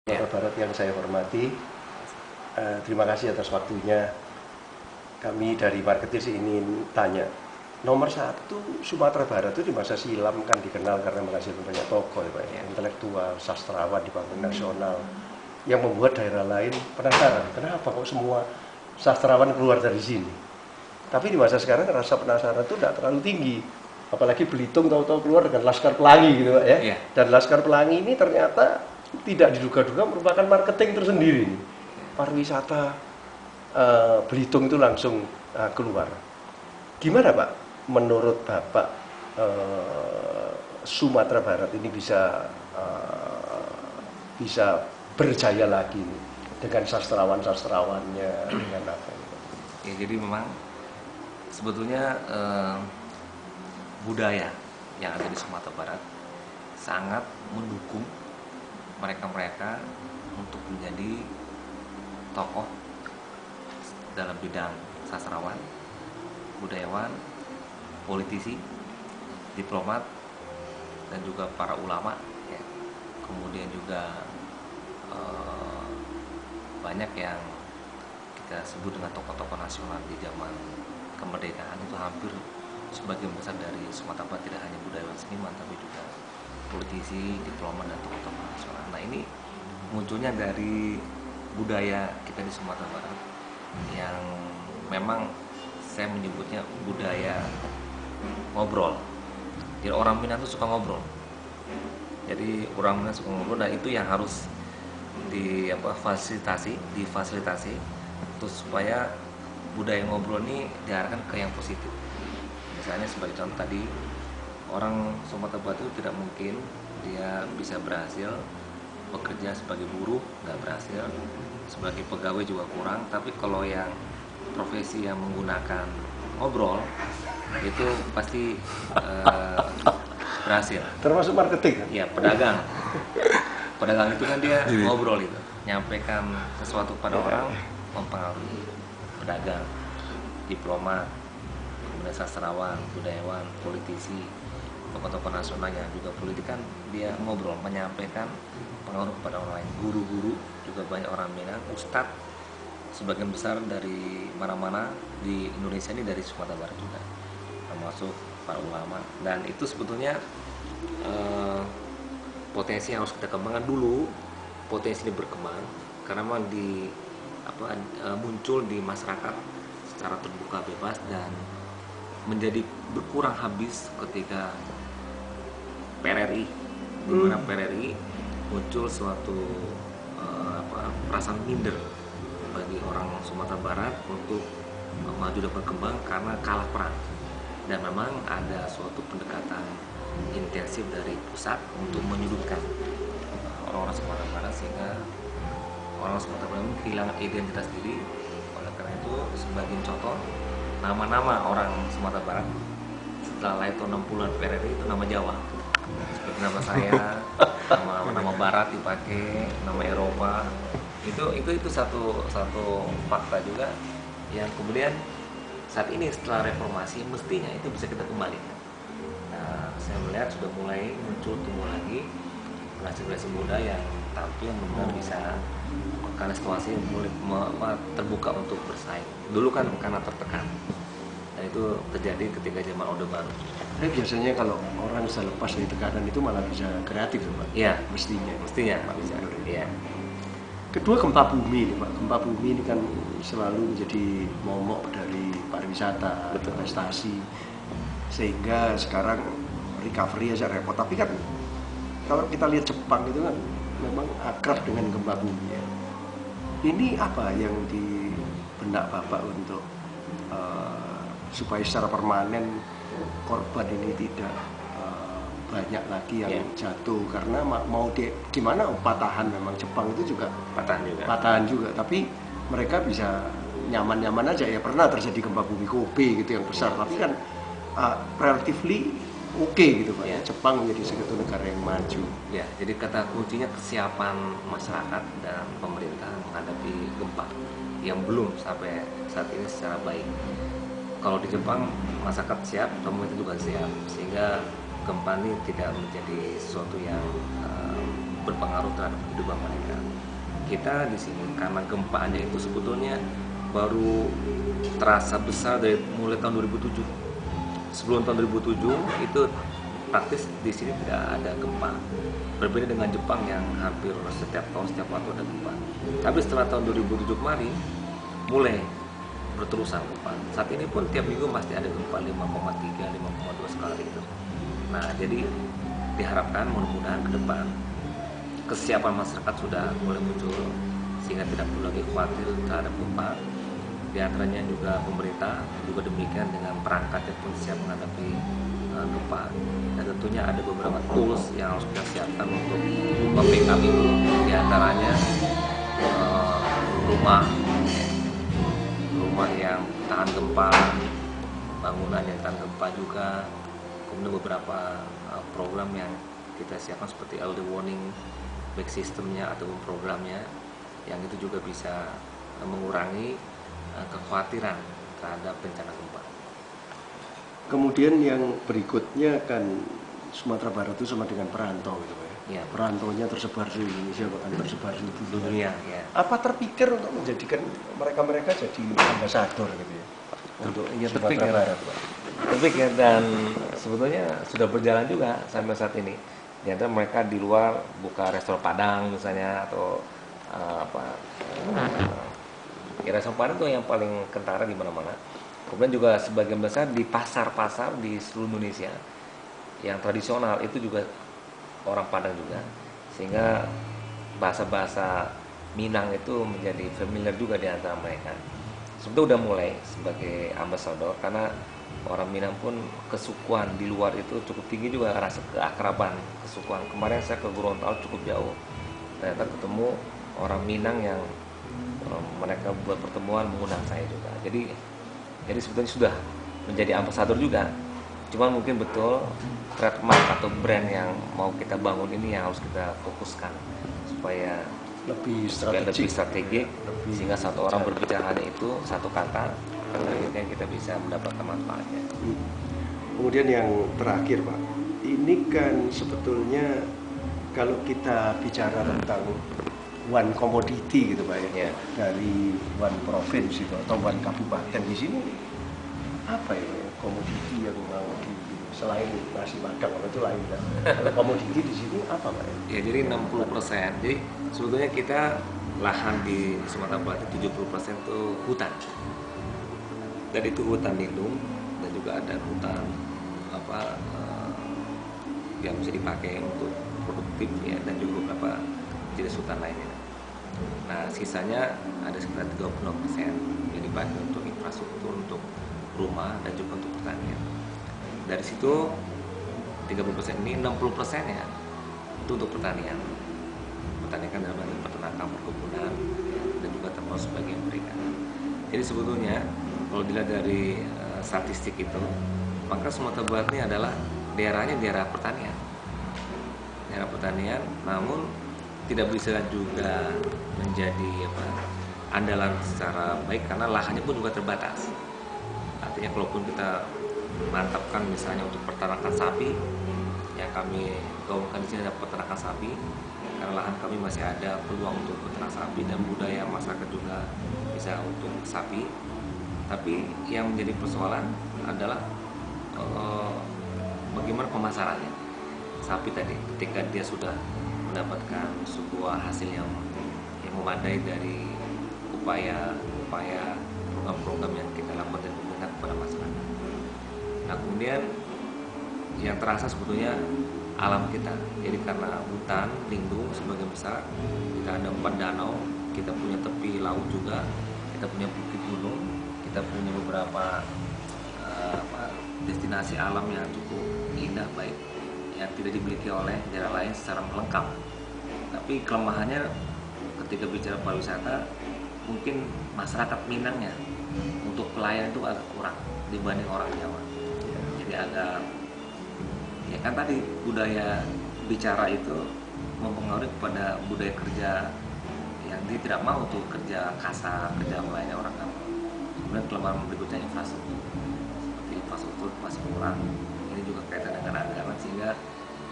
Sumatera Barat yang saya hormati, terima kasih atas waktunya. Kami dari Marketis ingin tanya, nomor satu Sumatera Barat itu di masa silam kan dikenal karena menghasilkan banyak tokoh, intelektual, sastrawan di panggung nasional, yang membuat daerah lain penasaran, kenapa kok semua sastrawan keluar dari sini. Tapi di masa sekarang rasa penasaran itu tidak terlalu tinggi, apalagi Belitung tahu-tahu keluar dengan Laskar Pelangi gitu Pak ya. Dan Laskar Pelangi ini ternyata tidak diduga-duga merupakan marketing tersendiri. Pariwisata Belitung itu langsung keluar. Gimana Pak, menurut Bapak Sumatera Barat ini bisa berjaya lagi dengan sastrawan-sastrawannya, dengan apa? Ya, jadi memang sebetulnya budaya yang ada di Sumatera Barat sangat mendukung mereka-mereka untuk menjadi tokoh dalam bidang sastrawan, budayawan, politisi, diplomat, dan juga para ulama ya. Kemudian juga banyak yang kita sebut dengan tokoh-tokoh nasional di zaman kemerdekaan itu hampir sebagian besar dari Sumatera Barat, tidak hanya budayawan seniman tapi juga politisi, diplomat, dan tokoh-tokoh nasional. Nah, ini munculnya dari budaya kita di Sumatera Barat yang memang saya menyebutnya budaya ngobrol. Jadi orang Minang itu suka ngobrol. Jadi orang Minang suka ngobrol, dan itu yang harus difasilitasi terus supaya budaya ngobrol ini diarahkan ke yang positif. Misalnya sebagai contoh tadi, orang Sumatera Barat itu tidak mungkin dia bisa berhasil bekerja sebagai buruh, nggak berhasil, sebagai pegawai juga kurang. Tapi kalau yang profesi yang menggunakan ngobrol itu pasti berhasil. Termasuk marketing kan? Ya, pedagang itu kan dia ngobrol itu, nyampaikan sesuatu pada orang, mempengaruhi. Pedagang, diplomat, kemudian sastrawan, budayawan, politisi, tokoh-tokoh nasional yang juga politik kan dia ngobrol, menyampaikan pengaruh kepada orang lain. Guru-guru juga banyak orang Minang, ustadz sebagian besar dari mana-mana di Indonesia ini dari Sumatera Barat juga, termasuk para ulama. Dan itu sebetulnya potensi yang harus kita kembangkan dulu. Potensi ini berkembang karena memang muncul di masyarakat secara terbuka, bebas, dan menjadi berkurang habis ketika PRRI, di mana PRRI muncul suatu perasaan minder bagi orang Sumatera Barat untuk maju dan berkembang karena kalah perang. Dan memang ada suatu pendekatan intensif dari pusat untuk menyudutkan orang-orang Sumatera Barat, sehingga orang Sumatera Barat kehilangan identitas diri. Oleh karena itu, sebagai contoh, nama-nama orang Sumatera Barat setelah lahir tahun 60-an PRRI itu nama Jawa. Seperti nama saya, nama Barat dipakai, nama Eropa. Itu satu fakta juga yang kemudian saat ini setelah reformasi mestinya itu bisa kita kembalikan. Nah, saya melihat sudah mulai muncul, tumbuh lagi generasi muda yang tampil benar bisa, karena situasi mulai terbuka untuk bersaing. Dulu kan karena tertekan, dan itu terjadi ketika zaman Orde Baru. Tapi biasanya kalau orang bisa lepas dari tekanan itu malah bisa kreatif Pak? Iya, mestinya Pak, bisa. Iya. Kedua, gempa bumi ini Pak. Gempa bumi ini kan selalu menjadi momok dari pariwisata, investasi, sehingga sekarang recovery aja repot. Tapi kan kalau kita lihat Jepang itu kan memang akrab dengan gempa bumi ya. Ini apa yang di benak Bapak untuk supaya secara permanen korban ini tidak banyak lagi yang jatuh, karena mau gimana patahan, memang Jepang itu juga patahan juga, tapi mereka bisa nyaman-nyaman aja ya. Pernah terjadi gempa bumi Kobe gitu yang besar, tapi kan relatively oke gitu Pak ya. Jepang menjadi satu negara yang maju. Ya, jadi kata kuncinya kesiapan masyarakat dan pemerintah menghadapi gempa yang belum sampai saat ini secara baik. Kalau di Jepang masyarakat siap, pemerintah juga siap, sehingga gempa ini tidak menjadi sesuatu yang berpengaruh terhadap kehidupan mereka. Kita di sini karena gempanya itu sebetulnya baru terasa besar dari mulai tahun 2007. Sebelum tahun 2007 itu praktis di sini tidak ada gempa. Berbeda dengan Jepang yang hampir setiap tahun setiap waktu ada gempa. Tapi setelah tahun 2007 kemarin mulai berterusan gempa. Saat ini pun tiap minggu pasti ada gempa 5,3, 5,2 skala itu. Nah, jadi diharapkan mudah-mudahan ke depan kesiapan masyarakat sudah mulai muncul sehingga tidak perlu lagi khawatir terhadap gempa. Di antaranya juga pemerintah juga demikian dengan perangkat yang pun siap menghadapi gempa. Dan tentunya ada beberapa tools yang harus kita siapkan untuk membackup itu. Di antaranya rumah yang tahan gempa, bangunan yang tahan gempa juga. Kemudian beberapa program yang kita siapkan seperti early warning back systemnya atau programnya, yang itu juga bisa mengurangi kekhawatiran terhadap bencana gempa. Kemudian yang berikutnya kan Sumatera Barat itu sama dengan perantau gitu Pak ya. Perantaunya tersebar di Indonesia, bahkan tersebar di dunia. Ya. Apa terpikir untuk menjadikan mereka jadi ambasador gitu ya? Untuk Sumatera Barat Pak. Terpikir dan sebetulnya sudah berjalan juga sampai saat ini. Di antara mereka di luar buka restoran Padang misalnya atau restoran Padang itu yang paling kentara di mana-mana. Kemudian juga sebagian besar di pasar-pasar di seluruh Indonesia yang tradisional itu juga orang Padang juga, sehingga bahasa-bahasa Minang itu menjadi familiar juga di antara mereka. Sebetulnya udah mulai sebagai ambasador karena orang Minang pun kesukuan di luar itu cukup tinggi juga, rasa keakraban kesukuan. Kemarin saya ke Gorontalo cukup jauh, ternyata ketemu orang Minang yang mereka buat pertemuan mengundang saya juga. Jadi sebetulnya sudah menjadi ambasador juga. Cuman mungkin betul trademark atau brand yang mau kita bangun ini yang harus kita fokuskan supaya lebih strategik sehingga satu orang berbicara itu satu kata, akhirnya kita bisa mendapatkan manfaatnya. Kemudian yang terakhir Pak, ini kan sebetulnya kalau kita bicara tentang one commodity gitu Pak ya, dari one province itu atau one kabupaten, di sini apa ya komoditi yang mau selain nasi padang itu lain kan? Komoditi di sini apa Pak ya? Jadi 60%. Jadi sebetulnya kita lahan di Sumatera Barat 70% itu hutan. Dan itu hutan lindung dan juga ada hutan yang bisa dipakai untuk produktif ya, dan juga beberapa jenis hutan lainnya. Nah, sisanya ada sekitar 36% yang dipakai untuk infrastruktur, untuk rumah dan juga untuk pertanian. Dari situ 30% ini 60% ya itu untuk pertanian. Pertanian kan dalam arti peternakan, perkebunan dan juga termasuk bagian perikanan. Jadi sebetulnya kalau dilihat dari statistik itu, maka Sumatera Barat ini adalah daerahnya daerah pertanian. Daerah pertanian, namun tidak bisa juga menjadi andalan secara baik karena lahannya pun juga terbatas. Artinya kalaupun kita mantapkan misalnya untuk peternakan sapi, yang kami gaungkan di sini ada peternakan sapi, karena lahan kami masih ada peluang untuk peternak sapi dan budaya masyarakat juga bisa untuk sapi. Tapi yang menjadi persoalan adalah bagaimana pemasarannya sapi tadi ketika dia sudah mendapatkan sebuah hasil yang memadai dari upaya program-program yang kita lakukan dan memberikan kepada masyarakat. Nah, kemudian yang terasa sebetulnya alam kita. Jadi karena hutan lindung sebagian besar, kita ada 4 danau, kita punya tepi laut juga, kita punya bukit gunung, kita punya beberapa destinasi alam yang cukup indah baik yang tidak dimiliki oleh daerah lain secara lengkap. Tapi kelemahannya ketika bicara pariwisata, mungkin masyarakat Minangnya untuk pelayan itu agak kurang dibanding orang Jawa. Jadi agak ya kan tadi budaya bicara itu mempengaruhi kepada budaya kerja yang dia tidak mau tuh kerja kasar, kerja melayani orang kampung. Kemudian kelemahan berikutnya infrastruktur, seperti infrastruktur masih kurang. Ini juga kaitan dengan anggaran sehingga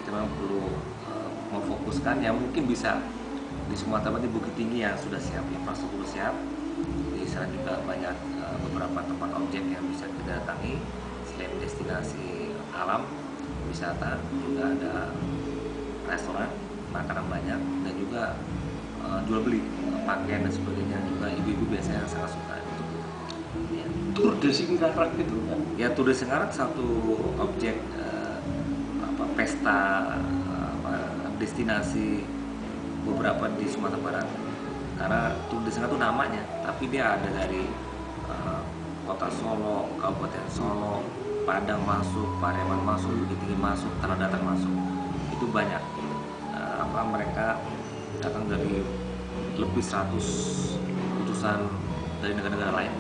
kita memang perlu memfokuskan yang mungkin bisa di Sumatera Barat, di Bukit Tinggi yang sudah siap, infrastruktur siap. Di sana juga banyak beberapa tempat objek yang bisa kita datangi. Selain destinasi alam, wisata, juga ada restoran, makanan banyak, dan juga jual beli pakaian dan sebagainya. Juga ibu-ibu biasanya sangat suka itu. Ya. Tour de Singkarak itu kan. Ya, Tour de Singkarak satu objek pesta destinasi beberapa di Sumatera Barat. Karena Tour de Singkarak itu namanya, tapi dia ada dari kota Solo, Kabupaten Solo, Padang masuk, Pariaman masuk, Bukit Tinggi masuk, Tanah Datar masuk. Itu banyak. Mereka datang dari lebih 100 utusan dari negara-negara lain,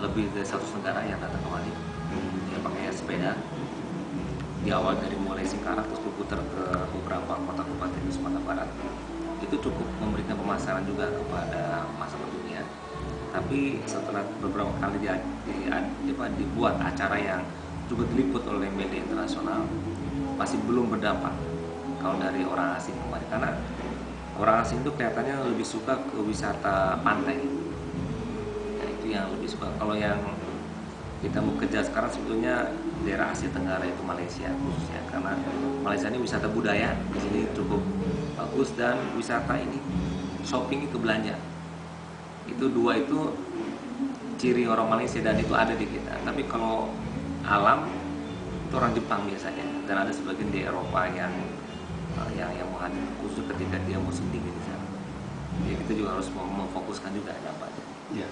lebih dari 100 negara yang datang ke Bali. Dia pakai sepeda. Di awal dari mulai Singkarak terus berputar ke beberapa kota kabupaten di Sumatera Barat. Itu cukup memberikan pemasaran juga kepada masyarakat dunia. Tapi setelah beberapa kali dibuat acara yang juga diliput oleh media internasional, masih belum berdampak kalau dari orang asing kemarin. Karena orang asing itu kelihatannya lebih suka ke wisata pantai. Ya, itu yang lebih suka. Kalau yang kita mau kejar sekarang sebetulnya daerah Asia Tenggara, itu Malaysia khususnya, karena Malaysia ini wisata budaya di sini cukup bagus, dan wisata ini shopping itu belanja. Itu dua itu ciri orang Malaysia dan itu ada di kita. Tapi kalau alam itu orang Jepang biasanya, dan ada sebagian di Eropa yang mau hadir khusus ketika dia musim dingin di sana. Jadi kita juga harus memfokuskan juga dampaknya. Iya,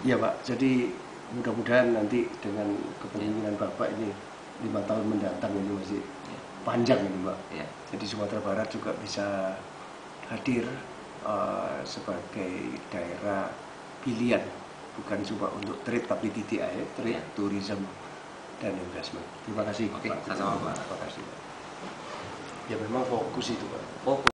iya Pak. Jadi mudah-mudahan nanti dengan kepemimpinan Bapak ini 5 tahun mendatang ini masih panjang ini Pak. Ya. Jadi Sumatera Barat juga bisa hadir sebagai daerah pilihan, bukan cuma untuk trade tapi TTI, trade, tourism, dan investment. Terima kasih. Oke, Pak. sama-sama Pak. Terima kasih Pak. Ya memang fokus itu Pak. Fokus.